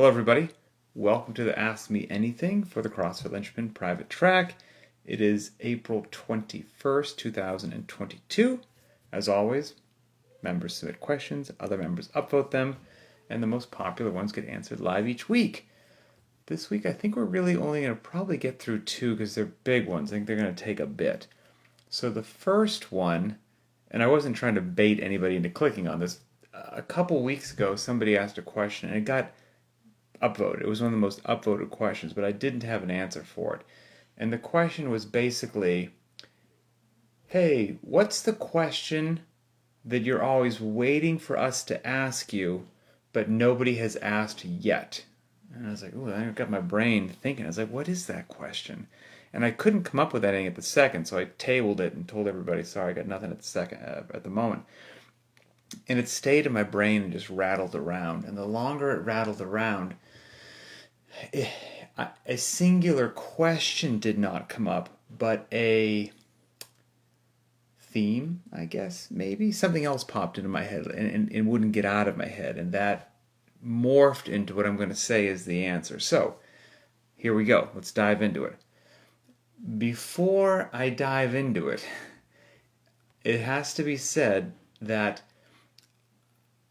Hello, everybody. Welcome to the Ask Me Anything for the CrossFit Linchpin private track. It is April 21st, 2022. As always, members submit questions, other members upvote them, and the most popular ones get answered live each week. This week, I think we're really only going to probably get through two because they're big ones. I think they're going to take a bit. So the first one, and I wasn't trying to bait anybody into clicking on this, a couple weeks ago, somebody asked a question, and it got upvoted. It was one of the most upvoted questions, but I didn't have an answer for it. And the question was basically, hey, what's the question that you're always waiting for us to ask you, but nobody has asked yet? And I was like, ooh, I got my brain thinking. I was like, what is that question? And I couldn't come up with anything at the second, so I tabled it and told everybody, sorry, I got nothing at the moment. And it stayed in my brain and just rattled around. And the longer it rattled around, a singular question did not come up, but a theme, I guess, maybe. Something else popped into my head and wouldn't get out of my head. And that morphed into what I'm going to say is the answer. So, here we go. Let's dive into it. Before I dive into it, it has to be said that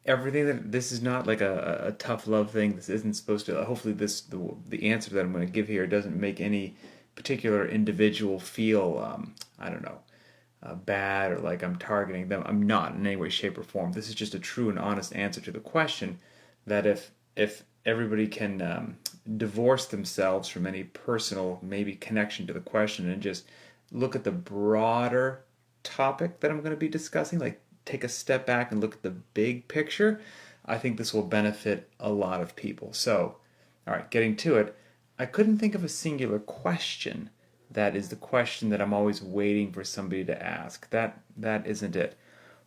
everything that this is not like a tough love thing. This isn't supposed to. Hopefully, the answer that I'm going to give here doesn't make any particular individual feel I don't know, bad or like I'm targeting them. I'm not in any way, shape, or form. This is just a true and honest answer to the question. That if everybody can divorce themselves from any personal maybe connection to the question and just look at the broader topic that I'm going to be discussing, like take a step back and look at the big picture, I think this will benefit a lot of people. So, all right, getting to it, I couldn't think of a singular question that is the question that I'm always waiting for somebody to ask. That isn't it.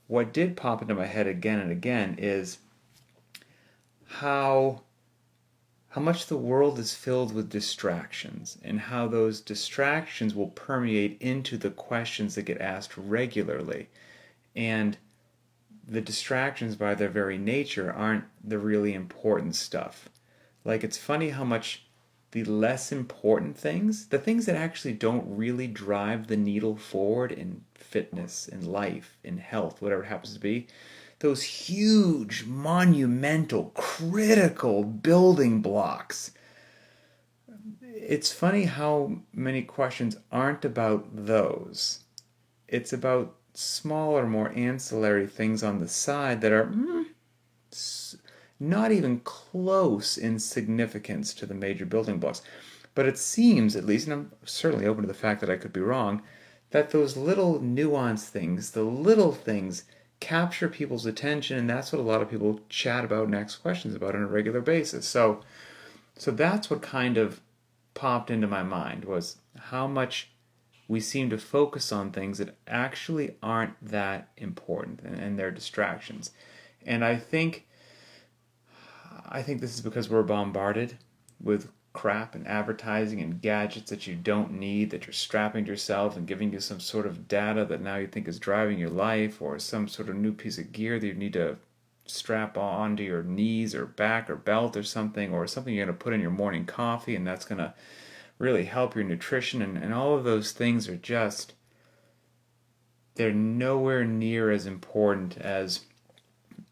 What did pop into my head again and again is how much the world is filled with distractions and how those distractions will permeate into the questions that get asked regularly. And the distractions by their very nature aren't the really important stuff. Like, it's funny how much the less important things, the things that actually don't really drive the needle forward in fitness, in life, in health, whatever it happens to be, those huge, monumental, critical building blocks. It's funny how many questions aren't about those. It's about smaller, more ancillary things on the side that are not even close in significance to the major building blocks. But it seems, at least, and I'm certainly open to the fact that I could be wrong, that those little nuanced things, the little things, capture people's attention, and that's what a lot of people chat about and ask questions about on a regular basis. So that's what kind of popped into my mind, was how much we seem to focus on things that actually aren't that important, and they're distractions. And I think this is because we're bombarded with crap and advertising and gadgets that you don't need, that you're strapping to yourself and giving you some sort of data that now you think is driving your life, or some sort of new piece of gear that you need to strap onto your knees or back or belt or something you're going to put in your morning coffee, and that's going to really help your nutrition, and all of those things are just, they're nowhere near as important as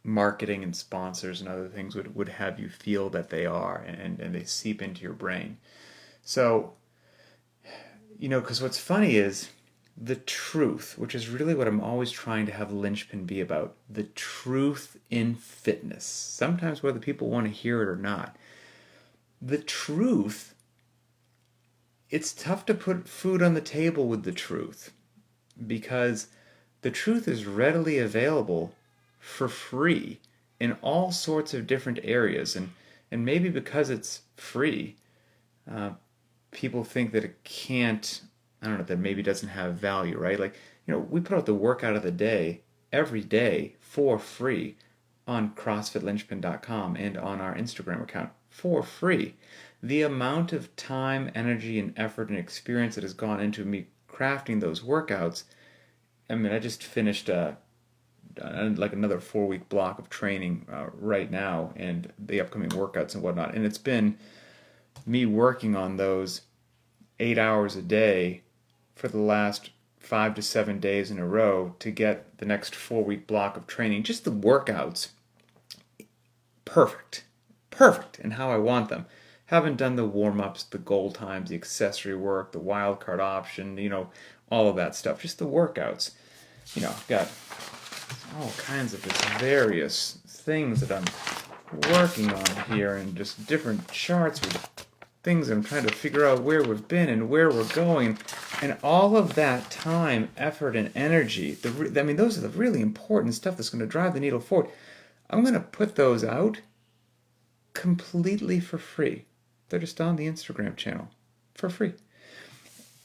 marketing and sponsors and other things would have you feel that they are, and they seep into your brain. So, because what's funny is the truth, which is really what I'm always trying to have Linchpin be about, the truth in fitness. Sometimes whether people want to hear it or not. The truth, it's tough to put food on the table with the truth, because the truth is readily available for free in all sorts of different areas, and maybe because it's free, people think that it can't, I don't know, that maybe doesn't have value, right? Like, we put out the workout of the day every day for free on CrossFitLynchpin.com and on our Instagram account for free. The amount of time, energy, and effort and experience that has gone into me crafting those workouts. I mean, I just finished like another 4 week block of training right now, and the upcoming workouts and whatnot. And it's been me working on those 8 hours a day for the last 5 to 7 days in a row to get the next 4 week block of training. Just the workouts, perfect, and how I want them. Haven't done the warm-ups, the goal times, the accessory work, the wild card option, all of that stuff. Just the workouts. I've got all kinds of just various things that I'm working on here, and just different charts with things I'm trying to figure out where we've been and where we're going. And all of that time, effort, and energy, those are the really important stuff that's going to drive the needle forward. I'm going to put those out completely for free. They're just on the Instagram channel for free.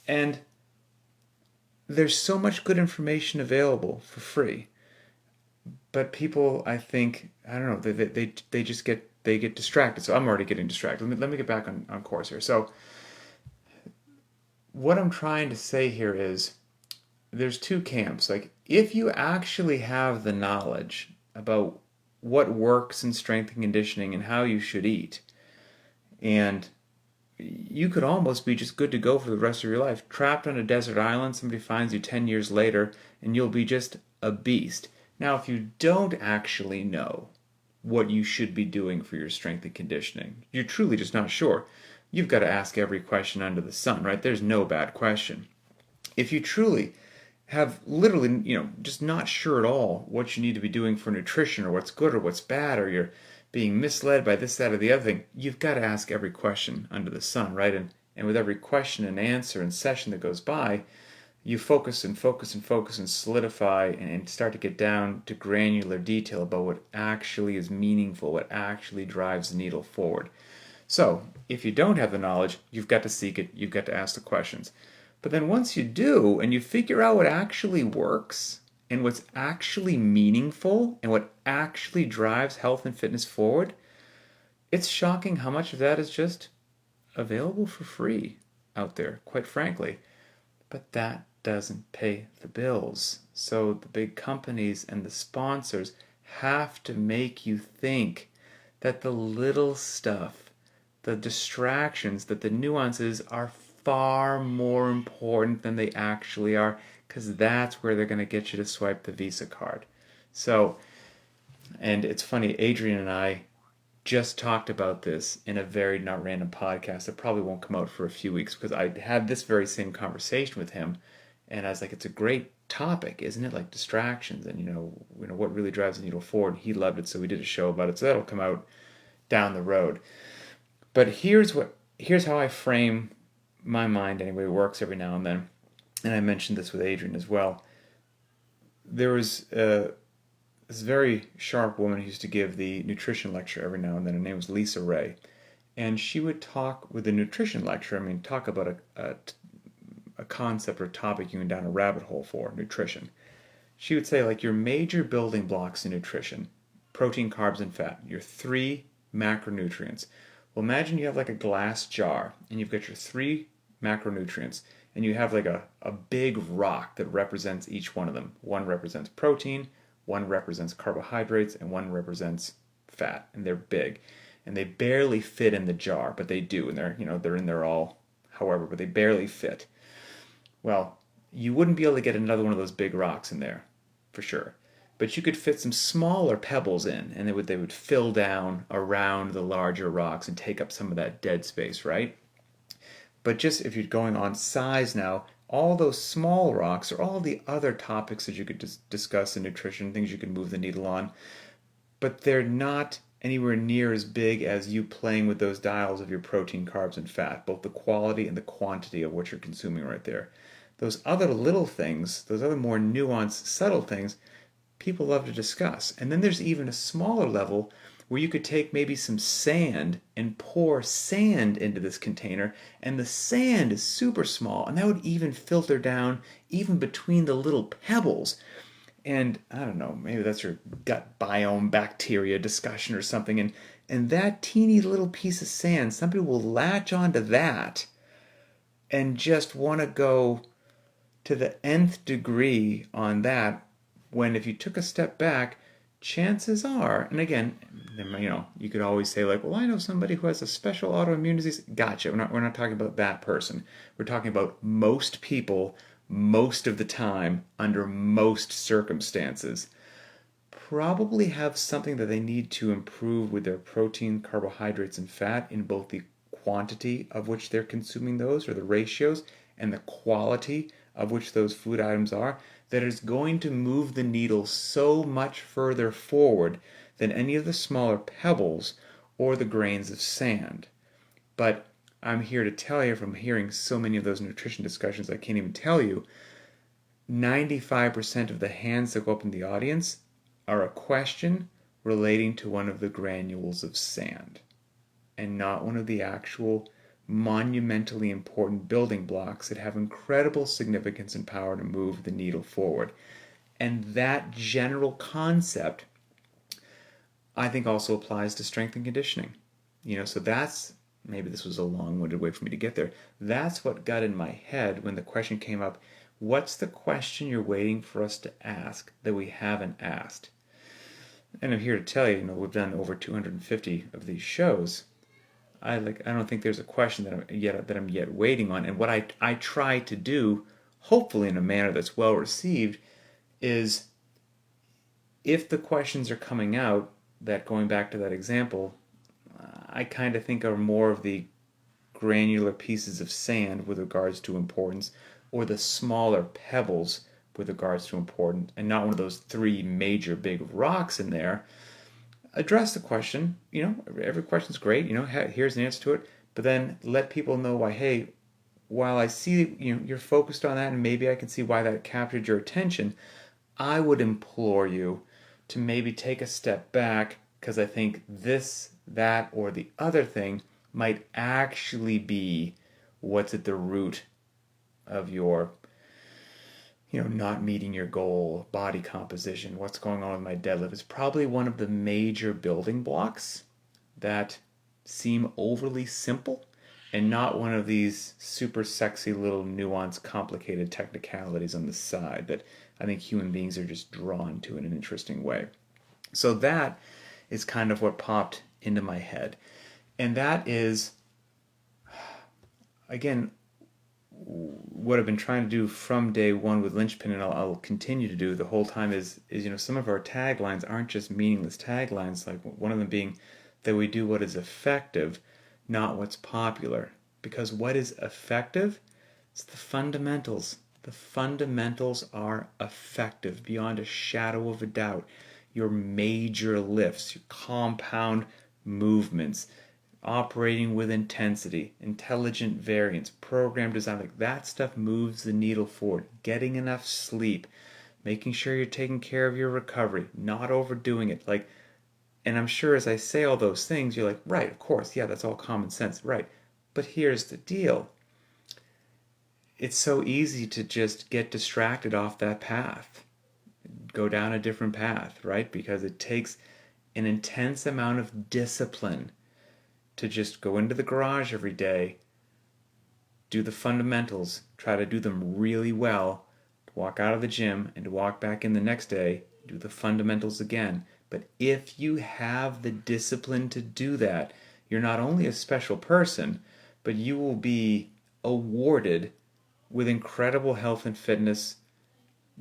And there's so much good information available for free. But people, I think, I don't know, they just get distracted. So I'm already getting distracted. Let me get back on course here. So what I'm trying to say here is there's two camps. Like, if you actually have the knowledge about what works in strength and conditioning and how you should eat, and you could almost be just good to go for the rest of your life. Trapped on a desert island, somebody finds you 10 years later, and you'll be just a beast. Now, if you don't actually know what you should be doing for your strength and conditioning, you're truly just not sure, you've got to ask every question under the sun, right? There's no bad question. If you truly have literally, just not sure at all what you need to be doing for nutrition, or what's good or what's bad, or you're being misled by this, that, or the other thing, you've got to ask every question under the sun, right? And with every question and answer and session that goes by, you focus and solidify and start to get down to granular detail about what actually is meaningful, what actually drives the needle forward. So, if you don't have the knowledge, you've got to seek it, you've got to ask the questions. But then once you do, and you figure out what actually works, and what's actually meaningful, and what actually drives health and fitness forward, it's shocking how much of that is just available for free out there, quite frankly. But that doesn't pay the bills. So the big companies and the sponsors have to make you think that the little stuff, the distractions, that the nuances are far more important than they actually are, because that's where they're going to get you to swipe the Visa card. So, and it's funny, Adrian and I just talked about this in a very not random podcast that probably won't come out for a few weeks, because I had this very same conversation with him, and I was like, it's a great topic, isn't it? Like distractions and what really drives the needle forward. He loved it, so we did a show about it. So that'll come out down the road. But here's how I frame my mind anyway. It works every now and then, and I mentioned this with Adrian as well. There was this very sharp woman who used to give the nutrition lecture every now and then. Her name was Lisa Ray, and she would talk with the nutrition lecture. Talk about a concept or topic you went down a rabbit hole for, nutrition. She would say, like, your major building blocks in nutrition: protein, carbs, and fat. Your 3 macronutrients. Well, imagine you have like a glass jar, and you've got your 3 macronutrients, and you have like a big rock that represents each one of them. One represents protein, one represents carbohydrates, and one represents fat, and they're big. And they barely fit in the jar, but they do, and they're in there all, however, but they barely fit. Well, you wouldn't be able to get another one of those big rocks in there, for sure. But you could fit some smaller pebbles in, and they would fill down around the larger rocks and take up some of that dead space, right? But just if you're going on size now, all those small rocks are all the other topics that you could discuss in nutrition, things you can move the needle on, but they're not anywhere near as big as you playing with those dials of your protein, carbs, and fat, both the quality and the quantity of what you're consuming right there. Those other little things, those other more nuanced, subtle things, people love to discuss. And then there's even a smaller level where you could take maybe some sand and pour sand into this container, and the sand is super small, and that would even filter down even between the little pebbles. And I don't know, maybe that's your gut biome bacteria discussion or something, and that teeny little piece of sand, somebody will latch onto that and just want to go to the nth degree on that when if you took a step back, chances are, and again, you could always say like, well, I know somebody who has a special autoimmune disease. Gotcha. We're not talking about that person. We're talking about most people, most of the time, under most circumstances, probably have something that they need to improve with their protein, carbohydrates, and fat in both the quantity of which they're consuming those, or the ratios, and the quality of which those food items are, that is going to move the needle so much further forward than any of the smaller pebbles or the grains of sand. But I'm here to tell you, from hearing so many of those nutrition discussions, I can't even tell you, 95% of the hands that go up in the audience are a question relating to one of the granules of sand, and not one of the actual monumentally important building blocks that have incredible significance and power to move the needle forward. And that general concept, I think, also applies to strength and conditioning. So that's, maybe this was a long-winded way for me to get there. That's what got in my head when the question came up, what's the question you're waiting for us to ask that we haven't asked? And I'm here to tell you, we've done over 250 of these shows. I don't think there's a question that I'm yet waiting on. And what I try to do, hopefully in a manner that's well received, is if the questions are coming out, that going back to that example, I kind of think are more of the granular pieces of sand with regards to importance, or the smaller pebbles with regards to importance, and not one of those three major big rocks in there. Address the question, every question's great, here's an answer to it, but then let people know why, hey, while I see you're focused on that and maybe I can see why that captured your attention, I would implore you to maybe take a step back, because I think this, that, or the other thing might actually be what's at the root of your not meeting your goal, body composition, what's going on with my deadlift. It's probably one of the major building blocks that seem overly simple, and not one of these super sexy little nuanced, complicated technicalities on the side that I think human beings are just drawn to in an interesting way. So that is kind of what popped into my head. And that is, again, what I've been trying to do from day one with Linchpin, and I'll continue to do the whole time, is some of our taglines aren't just meaningless taglines, like one of them being that we do what is effective, not what's popular. Because what is effective? It's the fundamentals. The fundamentals are effective beyond a shadow of a doubt. Your major lifts, your compound movements, operating with intensity, intelligent variance, program design, like that stuff moves the needle forward. Getting enough sleep, making sure you're taking care of your recovery, not overdoing it. And I'm sure as I say all those things, you're like, right, of course, yeah, that's all common sense, right. But here's the deal. It's so easy to just get distracted off that path, go down a different path, right? Because it takes an intense amount of discipline to just go into the garage every day, do the fundamentals, try to do them really well, to walk out of the gym and to walk back in the next day, do the fundamentals again. But if you have the discipline to do that, you're not only a special person, but you will be awarded with incredible health and fitness,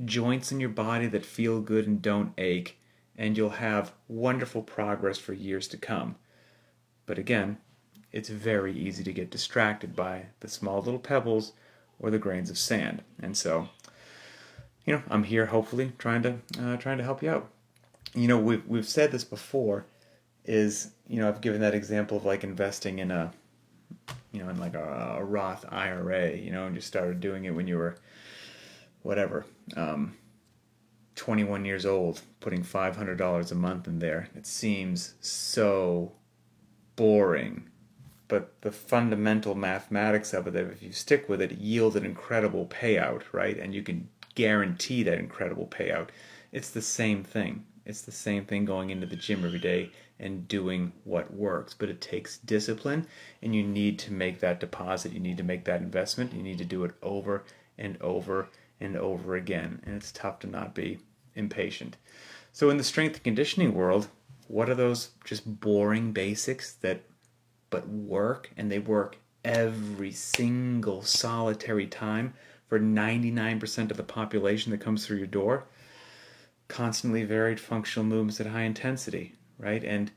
joints in your body that feel good and don't ache, and you'll have wonderful progress for years to come. But again, it's very easy to get distracted by the small little pebbles or the grains of sand. And so, I'm here hopefully trying to help you out. We've said this before, is, I've given that example of like investing in in like a Roth IRA, and you started doing it when you were, whatever, 21 years old, putting $500 a month in there. It seems so boring, but the fundamental mathematics of it, that if you stick with it, yield an incredible payout, right? And you can guarantee that incredible payout. It's the same thing. It's the same thing going into the gym every day and doing what works. But it takes discipline, and you need to make that deposit. You need to make that investment. You need to do it over and over and over again. And it's tough to not be impatient. So in the strength and conditioning world, what are those just boring basics that but work, and they work every single solitary time for 99% of the population that comes through your door? Constantly varied functional movements at high intensity, right? And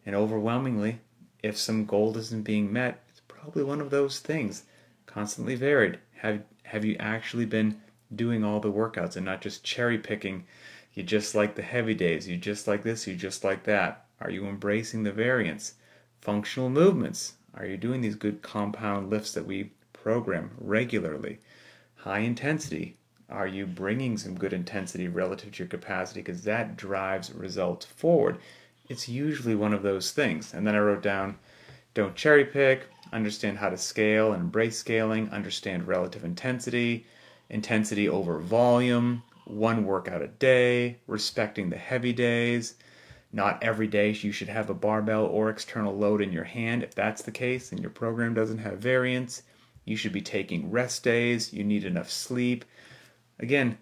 overwhelmingly, if some goal isn't being met, it's probably one of those things. Constantly varied. Have you actually been doing all the workouts and not just cherry picking? You just like the heavy days, you just like this, you just like that. Are you embracing the variance? Functional movements. Are you doing these good compound lifts that we program regularly? High intensity. Are you bringing some good intensity relative to your capacity? Because that drives results forward. It's usually one of those things. And then I wrote down, don't cherry pick, understand how to scale and embrace scaling, understand relative intensity, intensity over volume, one workout a day, respecting the heavy days. Not every day you should have a barbell or external load in your hand. If that's the case and your program doesn't have variance, you should be taking rest days. You need enough sleep. Again,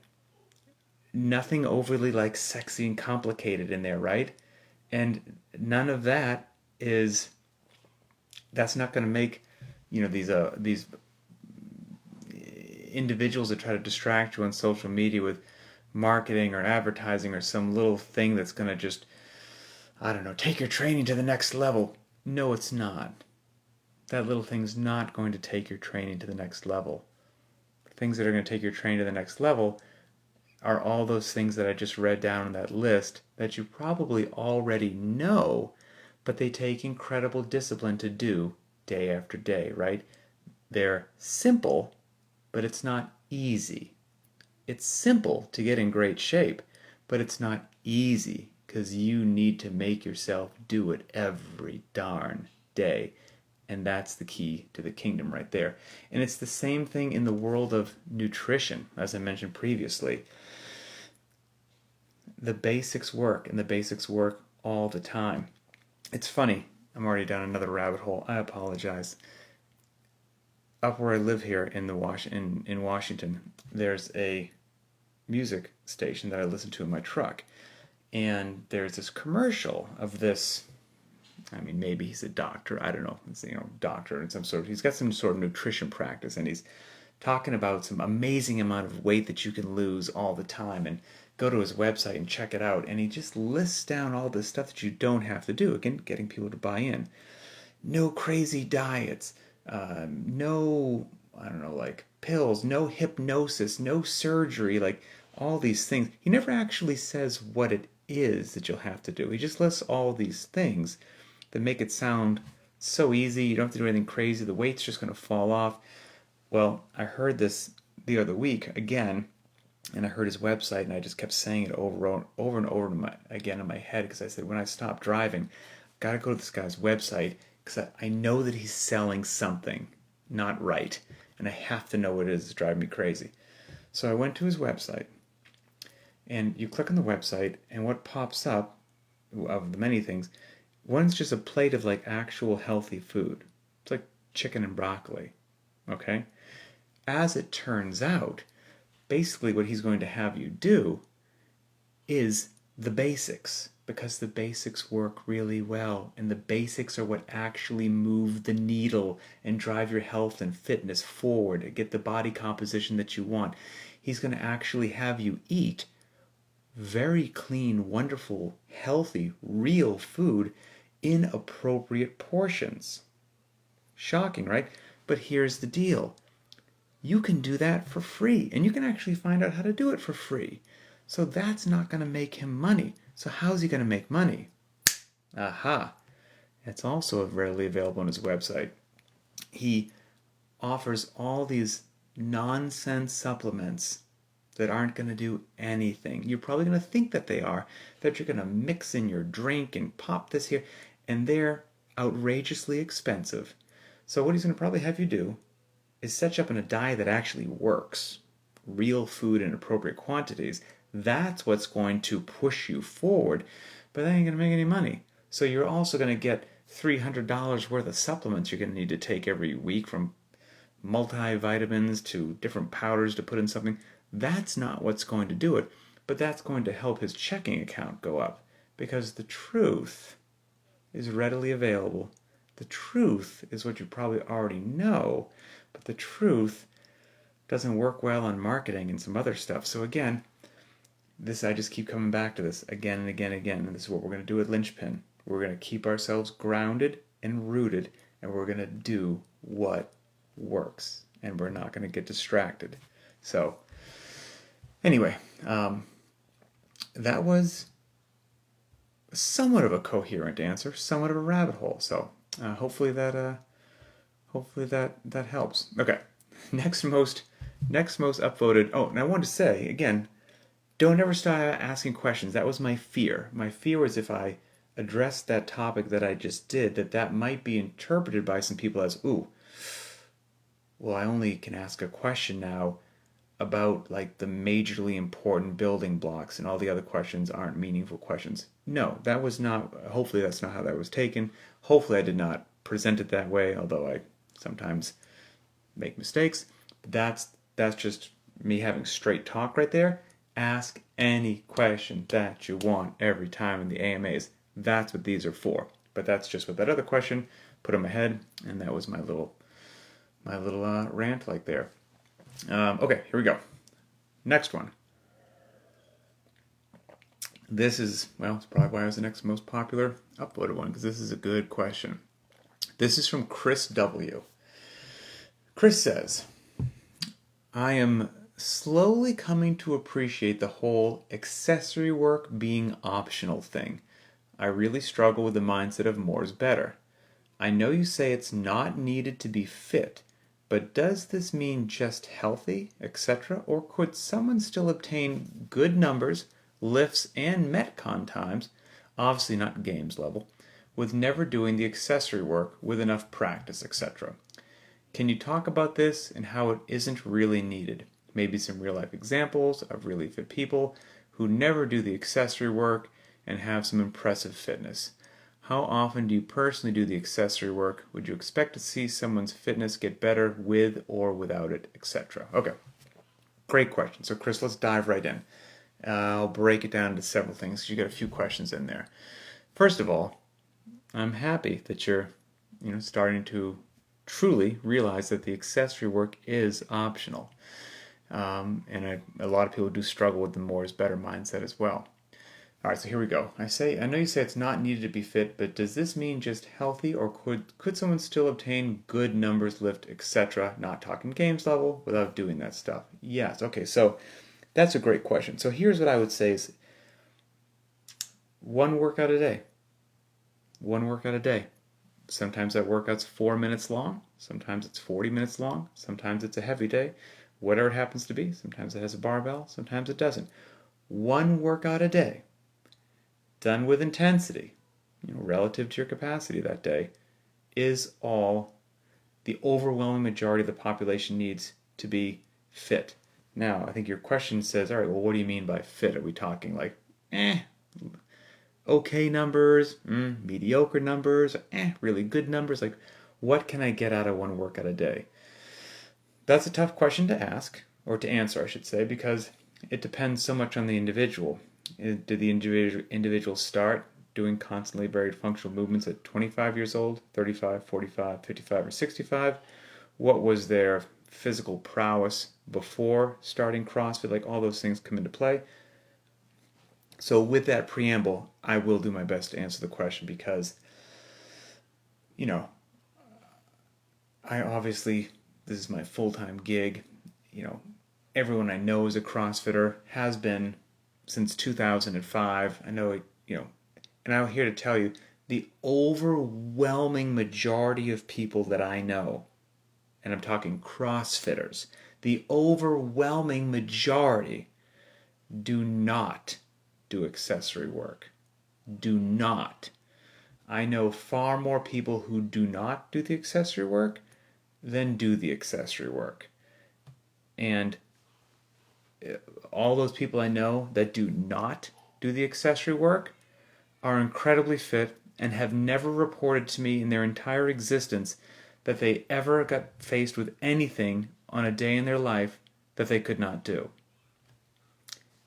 nothing overly like sexy and complicated in there, right? And none of that is, that's not going to make, these individuals that try to distract you on social media with marketing or advertising or some little thing that's going to just, I don't know, take your training to the next level. No, it's not. That little thing's not going to take your training to the next level. Things that are going to take your training to the next level are all those things that I just read down on that list that you probably already know, but they take incredible discipline to do day after day, right? They're simple, but it's not easy. It's simple to get in great shape, but it's not easy because you need to make yourself do it every darn day. And that's the key to the kingdom right there. And it's the same thing in the world of nutrition, as I mentioned previously. The basics work, and the basics work all the time. It's funny, I'm already down another rabbit hole. I apologize. Up where I live here in Washington, there's a music station that I listen to in my truck. And there's this commercial of this, I mean, maybe he's a doctor, I don't know, it's, doctor in some sort of, he's got some sort of nutrition practice, and he's talking about some amazing amount of weight that you can lose all the time, and go to his website and check it out, and he just lists down all this stuff that you don't have to do, again, getting people to buy in. No crazy diets, no, I don't know, like pills, no hypnosis, no surgery, like all these things. He never actually says what it is that you'll have to do. He just lists all these things that make it sound so easy. You don't have to do anything crazy. The weight's just going to fall off. Well, I heard this the other week again, and I heard his website, and I just kept saying it over and over again in my head, because I said, when I stop driving, I've got to go to this guy's website, because I know that he's selling something not right, and I have to know what it is that's driving me crazy. So I went to his website, and you click on the website, and what pops up, of the many things, one's just a plate of like actual healthy food. It's like chicken and broccoli, okay? As it turns out, basically what he's going to have you do is the basics, because the basics work really well, and the basics are what actually move the needle and drive your health and fitness forward and get the body composition that you want. He's going to actually have you eat very clean, wonderful, healthy, real food in appropriate portions. Shocking, right? But here's the deal. You can do that for free, and you can actually find out how to do it for free. So that's not going to make him money. So how's he going to make money? Aha. It's also readily available on his website. He offers all these nonsense supplements that aren't going to do anything. You're probably going to think that they are, that you're going to mix in your drink and pop this here, and they're outrageously expensive. So what he's going to probably have you do is set you up in a diet that actually works. Real food in appropriate quantities. That's what's going to push you forward, but that ain't going to make any money. So you're also going to get $300 worth of supplements you're going to need to take every week, from multivitamins to different powders to put in something. That's not what's going to do it. but that's going to help his checking account go up because the truth is readily available. The truth is what you probably already know, but the truth doesn't work well on marketing and some other stuff. So again, I just keep coming back to this again and again and again, and this is what we're going to do at Linchpin. We're going to keep ourselves grounded and rooted, and we're going to do what works, and we're not going to get distracted. So anyway, that was somewhat of a coherent answer, somewhat of a rabbit hole. So hopefully that helps. Okay, next most upvoted. Oh, and I wanted to say again, don't ever stop asking questions. That was my fear. My fear was if I addressed that topic that I just did, that might be interpreted by some people as, ooh, well, I only can ask a question now about like the majorly important building blocks and all the other questions aren't meaningful questions. No, that was not, hopefully that's not how that was taken. Hopefully I did not present it that way, although I sometimes make mistakes. That's just me having straight talk right there. Ask any question that you want every time in the AMAs. That's what these are for. But that's just what that other question put in my head, and that was my little rant like there. Okay, here we go. Next one. This is, well, it's probably why it was the next most popular upvoted one, because this is a good question. This is from Chris W. Chris says, I am slowly coming to appreciate the whole accessory work being optional thing. I really struggle with the mindset of more is better. I know you say it's not needed to be fit, but does this mean just healthy, etc., or could someone still obtain good numbers, lifts, and Metcon times, obviously not games level, with never doing the accessory work with enough practice, etc.? Can you talk about this and how it isn't really needed? Maybe some real-life examples of really fit people who never do the accessory work and have some impressive fitness. How often do you personally do the accessory work? Would you expect to see someone's fitness get better with or without it, etc.? Okay, great question. So Chris, let's dive right in. I'll break it down into several things because you got a few questions in there. First of all, I'm happy that you're starting to truly realize that the accessory work is optional. And a lot of people do struggle with the more is better mindset as well. All right, so here we go. I know you say it's not needed to be fit, but does this mean just healthy, or could someone still obtain good numbers, lift, etc., not talking games level, without doing that stuff? Yes, okay, so that's a great question. So here's what I would say is one workout a day. One workout a day. Sometimes that workout's 4 minutes long. Sometimes it's 40 minutes long. Sometimes it's a heavy day. Whatever it happens to be. Sometimes it has a barbell. Sometimes it doesn't. One workout a day, done with intensity, relative to your capacity that day, is all the overwhelming majority of the population needs to be fit. Now, I think your question says, all right, well, what do you mean by fit? Are we talking like, okay numbers, mediocre numbers, really good numbers? Like, what can I get out of one workout a day? That's a tough question to ask, or to answer, I should say, because it depends so much on the individual. Did the individual start doing constantly varied functional movements at 25 years old, 35, 45, 55, or 65? What was their physical prowess before starting CrossFit? Like, all those things come into play. So with that preamble, I will do my best to answer the question because, I obviously, this is my full-time gig. Everyone I know is a CrossFitter, has been since 2005. I know, and I'm here to tell you, the overwhelming majority of people that I know, and I'm talking CrossFitters, the overwhelming majority do not do accessory work. Do not. I know far more people who do not do the accessory work than do the accessory work. And all those people I know that do not do the accessory work are incredibly fit and have never reported to me in their entire existence that they ever got faced with anything on a day in their life that they could not do.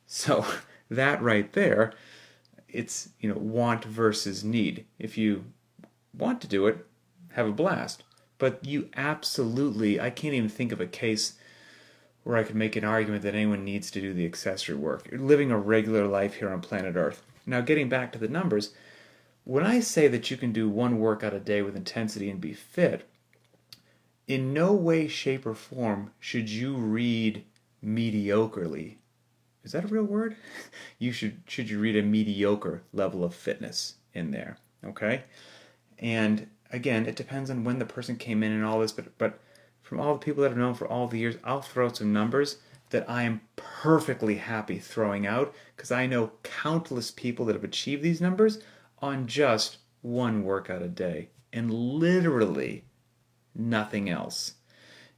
So that right there, it's, want versus need. If you want to do it, have a blast. But you absolutely, I can't even think of a case where I could make an argument that anyone needs to do the accessory work. You're living a regular life here on planet Earth. Now, getting back to the numbers, when I say that you can do one workout a day with intensity and be fit, in no way, shape, or form should you read mediocrely. Is that a real word? Should you read a mediocre level of fitness in there, okay? And again, it depends on when the person came in and all this, but from all the people that I've known for all the years, I'll throw out some numbers that I am perfectly happy throwing out because I know countless people that have achieved these numbers on just one workout a day and literally nothing else.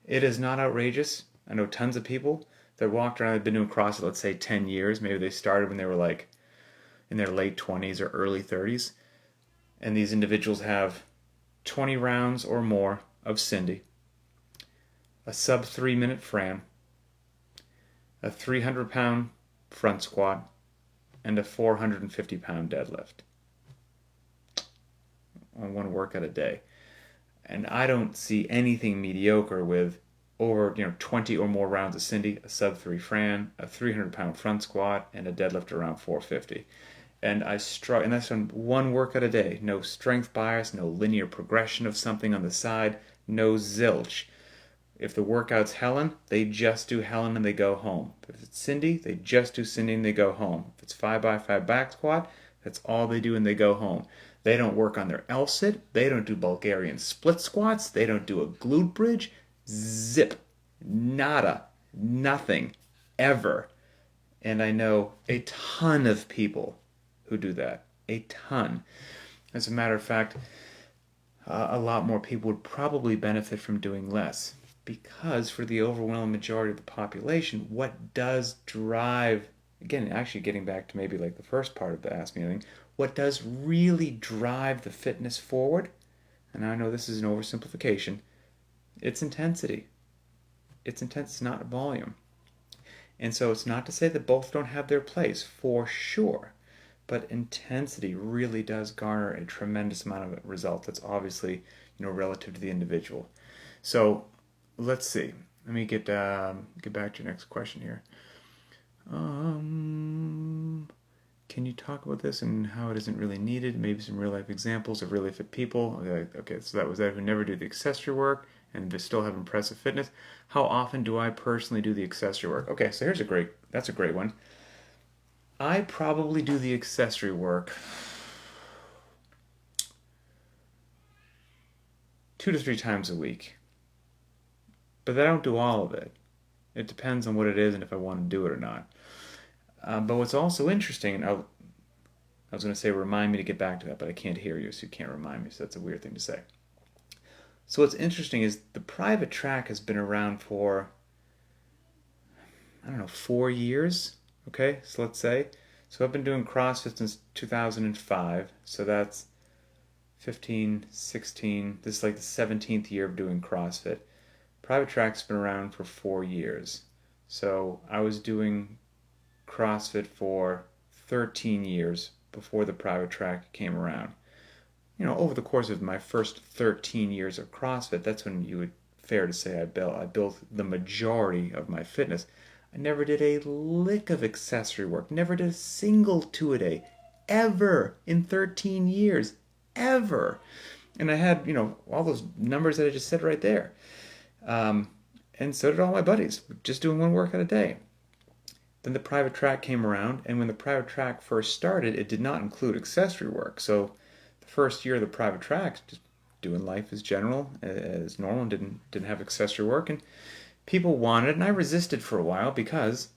It is not outrageous. I know tons of people that walked around, have been doing CrossFit, let's say 10 years. Maybe they started when they were like in their late 20s or early 30s. And these individuals have 20 rounds or more of Cindy, a sub 3-minute Fran, a 300-pound front squat, and a 450-pound deadlift on one workout a day. And I don't see anything mediocre with over 20 or more rounds of Cindy, a sub 3 Fran, a 300-pound front squat, and a deadlift around 450. And and that's on one workout a day. No strength bias, no linear progression of something on the side, no zilch. If the workout's Helen, they just do Helen and they go home. If it's Cindy, they just do Cindy and they go home. If it's 5x5 back squat, that's all they do and they go home. They don't work on their L-sit. They don't do Bulgarian split squats. They don't do a glute bridge. Zip. Nada. Nothing. Ever. And I know a ton of people who do that. A ton. As a matter of fact, a lot more people would probably benefit from doing less. Because for the overwhelming majority of the population, what does drive, again, actually getting back to maybe like the first part of the Ask Me Anything, what does really drive the fitness forward, and I know this is an oversimplification, it's intensity. It's not volume. And so it's not to say that both don't have their place, for sure. But intensity really does garner a tremendous amount of results. That's obviously, relative to the individual. So let's see. Let me get back to your next question here. Can you talk about this and how it isn't really needed? Maybe some real life examples of really fit people. Okay, so that was that who never do the accessory work and they still have impressive fitness. How often do I personally do the accessory work? Okay, so that's a great one. I probably do the accessory work 2 to 3 times a week. But I don't do all of it. It depends on what it is and if I want to do it or not. But what's also interesting, and I was going to say remind me to get back to that, but I can't hear you, so you can't remind me, so that's a weird thing to say. So what's interesting is the private track has been around for, 4 years, okay? So let's say. So I've been doing CrossFit since 2005, so that's 15, 16, this is like the 17th year of doing CrossFit. Private track's been around for 4 years. So I was doing CrossFit for 13 years before the private track came around. Over the course of my first 13 years of CrossFit, that's when you would fair to say I built the majority of my fitness. I never did a lick of accessory work, never did a single 2-a-day, ever in 13 years, ever. And I had, all those numbers that I just said right there. And so did all my buddies, just doing one workout a day. Then the private track came around, and when the private track first started, it did not include accessory work. So the first year of the private track, just doing life as normal, and didn't have accessory work, and people wanted, and I resisted for a while because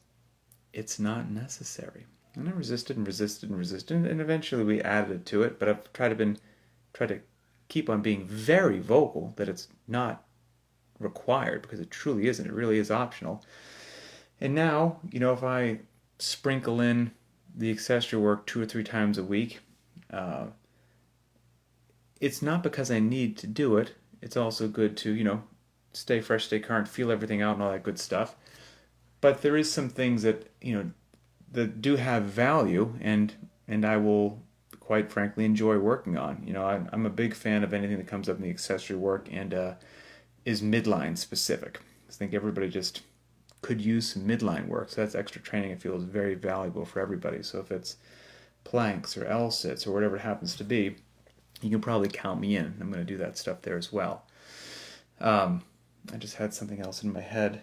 it's not necessary. And I resisted, and eventually we added it to it. But I've tried to keep on being very vocal that it's not required, because it truly isn't. It really is optional. And now, if I sprinkle in the accessory work 2 or 3 times a week, it's not because I need to do it. It's also good to, stay fresh, stay current, feel everything out and all that good stuff. But there is some things that, that do have value, and I will quite frankly enjoy working on. I'm a big fan of anything that comes up in the accessory work and is midline specific. I think everybody just could use some midline work, so that's extra training I feel is very valuable for everybody. So if it's planks or L-sits or whatever it happens to be, you can probably count me in. I'm going to do that stuff there as well. I just had something else in my head.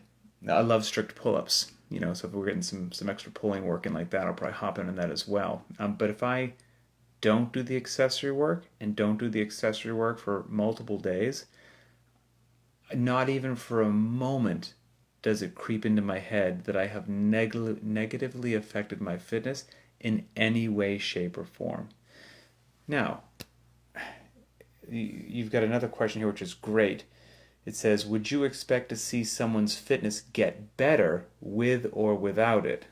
I love strict pull-ups, so if we're getting some extra pulling work in like that, I'll probably hop in on that as well. But if I don't do the accessory work and don't do the accessory work for multiple days, not even for a moment does it creep into my head that I have negatively affected my fitness in any way, shape, or form. Now, you've got another question here, which is great. It says, would you expect to see someone's fitness get better with or without it?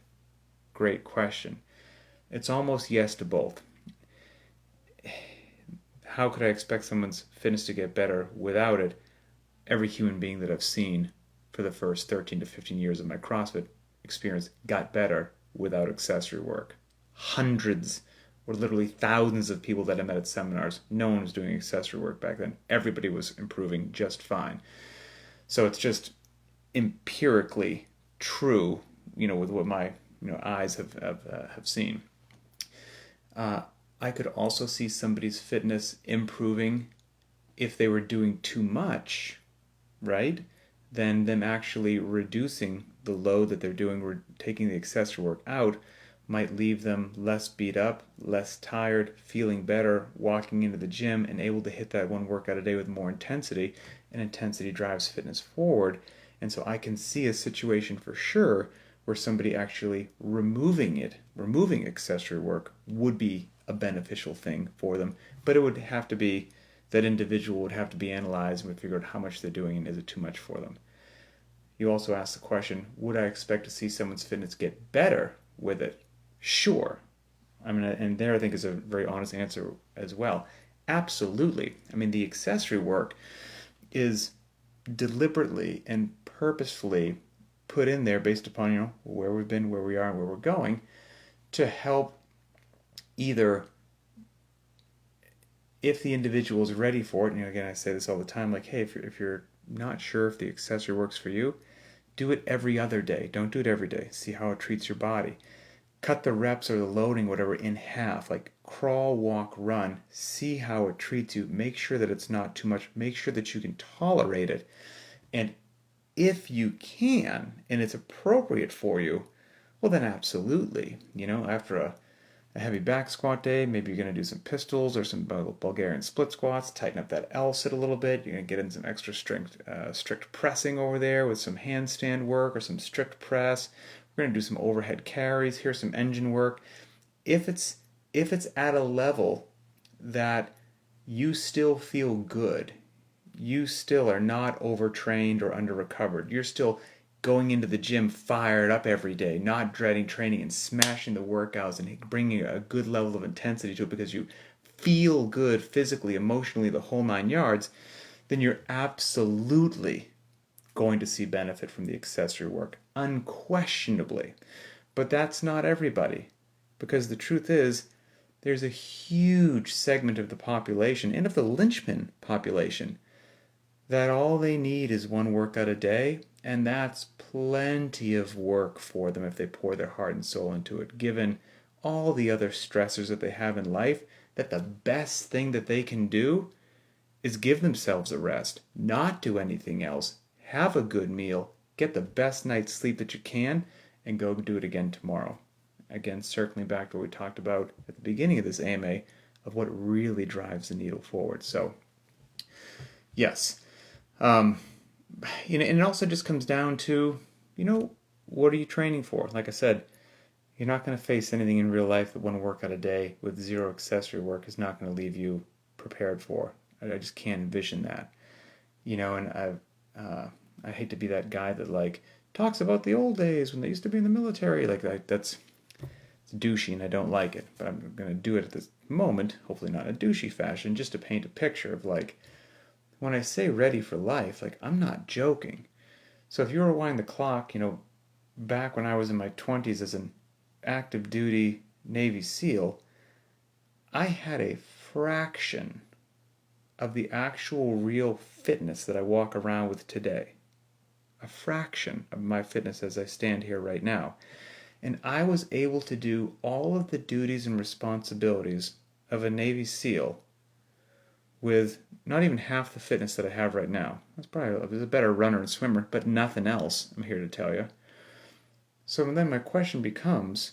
Great question. It's almost yes to both. How could I expect someone's fitness to get better without it? Every human being that I've seen for the first 13 to 15 years of my CrossFit experience got better without accessory work. Hundreds or literally thousands of people that I met at seminars, no one was doing accessory work back then. Everybody was improving just fine. So it's just empirically true, with what my eyes have seen. I could also see somebody's fitness improving if they were doing too much, right? Then them actually reducing the load that they're doing, taking the accessory work out, might leave them less beat up, less tired, feeling better, walking into the gym and able to hit that one workout a day with more intensity, and intensity drives fitness forward. And so I can see a situation for sure where somebody actually removing accessory work would be a beneficial thing for them, but it would have to be, that individual would have to be analyzed and would figure out how much they're doing and is it too much for them. You also asked the question, would I expect to see someone's fitness get better with it? Sure. And there I think is a very honest answer as well. Absolutely. The accessory work is deliberately and purposefully put in there based upon, where we've been, where we are, and where we're going, to help either, if the individual is ready for it, and again, I say this all the time, like, hey, if you're not sure if the accessory works for you, do it every other day. Don't do it every day. See how it treats your body. Cut the reps or the loading, whatever, in half. Like crawl, walk, run. See how it treats you. Make sure that it's not too much. Make sure that you can tolerate it. And if you can, and it's appropriate for you, well then absolutely. After a heavy back squat day, maybe you're going to do some pistols or some Bulgarian split squats, tighten up that L-sit a little bit. You're going to get in some extra strict pressing over there with some handstand work or some strict press. We're going to do some overhead carries. Here's some engine work. If it's at a level that you still feel good, you still are not overtrained or under-recovered, you're still going into the gym fired up every day, not dreading training and smashing the workouts and bringing a good level of intensity to it because you feel good physically, emotionally, the whole 9 yards, then you're absolutely going to see benefit from the accessory work, unquestionably. But that's not everybody, because the truth is, there's a huge segment of the population, and of the linchpin population, that all they need is one workout a day, and that's plenty of work for them if they pour their heart and soul into it, given all the other stressors that they have in life, that the best thing that they can do is give themselves a rest, not do anything else, have a good meal, get the best night's sleep that you can, and go do it again tomorrow. Again, circling back to what we talked about at the beginning of this AMA, of what really drives the needle forward. So, yes. And it also just comes down to, what are you training for? Like I said, you're not going to face anything in real life that one workout a day with zero accessory work is not going to leave you prepared for. I just can't envision that. And I hate to be that guy that talks about the old days when they used to be in the military. That's douchey and I don't like it. But I'm going to do it at this moment, hopefully not in a douchey fashion, just to paint a picture of when I say ready for life, I'm not joking. So if you were rewinding the clock, back when I was in my 20s as an active duty Navy SEAL, I had a fraction of the actual real fitness that I walk around with today. A fraction of my fitness as I stand here right now. And I was able to do all of the duties and responsibilities of a Navy SEAL with not even half the fitness that I have right now. I was a better runner and swimmer, but nothing else, I'm here to tell you. So then my question becomes,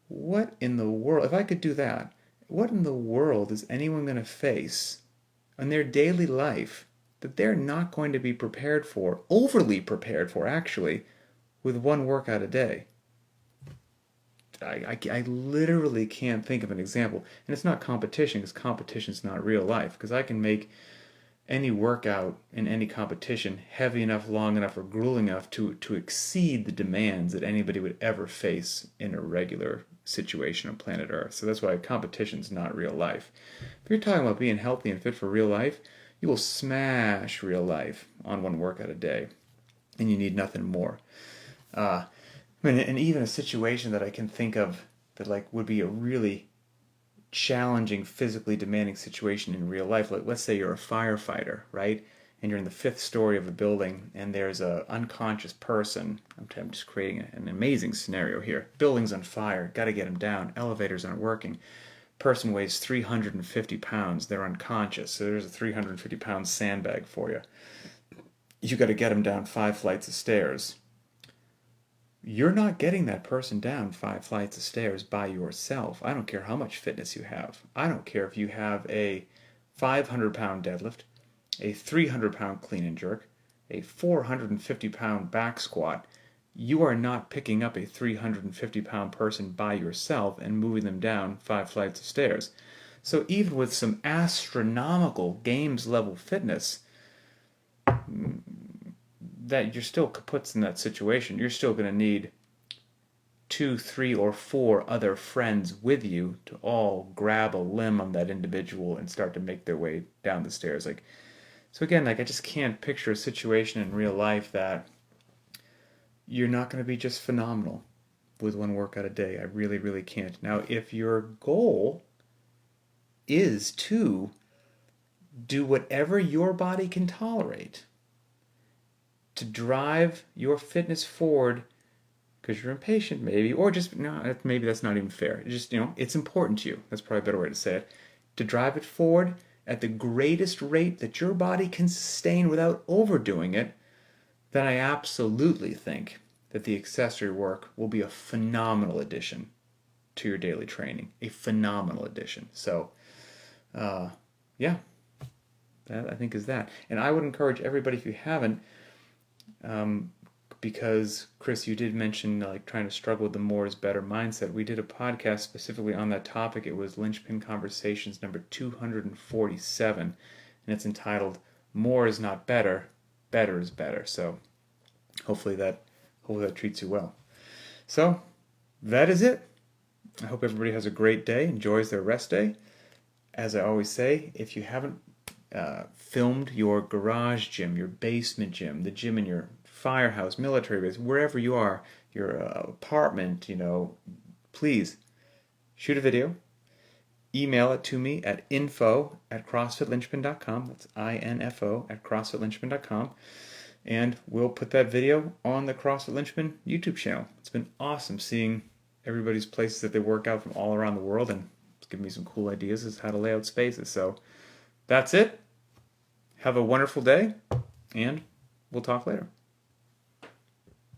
what in the world, if I could do that, what in the world is anyone going to face in their daily life that they're not going to be prepared for, overly prepared for actually, with one workout a day? I literally can't think of an example. And it's not competition, because competition's not real life. Because I can make any workout in any competition heavy enough, long enough, or grueling enough to exceed the demands that anybody would ever face in a regular situation on planet Earth. So that's why competition's not real life. If you're talking about being healthy and fit for real life, you will smash real life on one workout a day. And you need nothing more. And even a situation that I can think of that like would be a really challenging, physically demanding situation in real life. Like, let's say you're a firefighter, right? And you're in the 5th story of a building, and there's a unconscious person. I'm just creating an amazing scenario here. Building's on fire. Got to get him down. Elevators aren't working. Person weighs 350 pounds. They're unconscious. So there's a 350-pound sandbag for you. You got to get him down 5 flights of stairs. You're not getting that person down 5 flights of stairs by yourself. I don't care how much fitness you have. I don't care if you have a 500-pound deadlift, a 300-pound clean and jerk, a 450-pound back squat. You are not picking up a 350-pound person by yourself and moving them down 5 flights of stairs. So even with some astronomical games level fitness, that you're still kaputs in that situation. You're still going to need 2, 3, or 4 other friends with you to all grab a limb on that individual and start to make their way down the stairs. So again, I just can't picture a situation in real life that you're not going to be just phenomenal with one workout a day. I really, really can't. Now, if your goal is to do whatever your body can tolerate, to drive your fitness forward because you're impatient maybe, or just, no, maybe that's not even fair. It's important to you. That's probably a better way to say it. To drive it forward at the greatest rate that your body can sustain without overdoing it, then I absolutely think that the accessory work will be a phenomenal addition to your daily training. A phenomenal addition. So, yeah, that I think is that. And I would encourage everybody, if you haven't, because Chris, you did mention like trying to struggle with the more is better mindset. We did a podcast specifically on that topic. It was Linchpin Conversations number 247, and it's entitled "More is Not Better, Better is Better." So hopefully that treats you well. So that is it. I hope everybody has a great day, enjoys their rest day. As I always say, if you haven't filmed your garage gym, your basement gym, the gym in your firehouse, military base, wherever you are, your apartment, please shoot a video, email it to me at info@crossfitlinchpin.com. That's info@crossfitlinchpin.com. And we'll put that video on the CrossFit Linchpin YouTube channel. It's been awesome seeing everybody's places that they work out from all around the world, and it's given me some cool ideas as how to lay out spaces. So that's it. Have a wonderful day, and we'll talk later.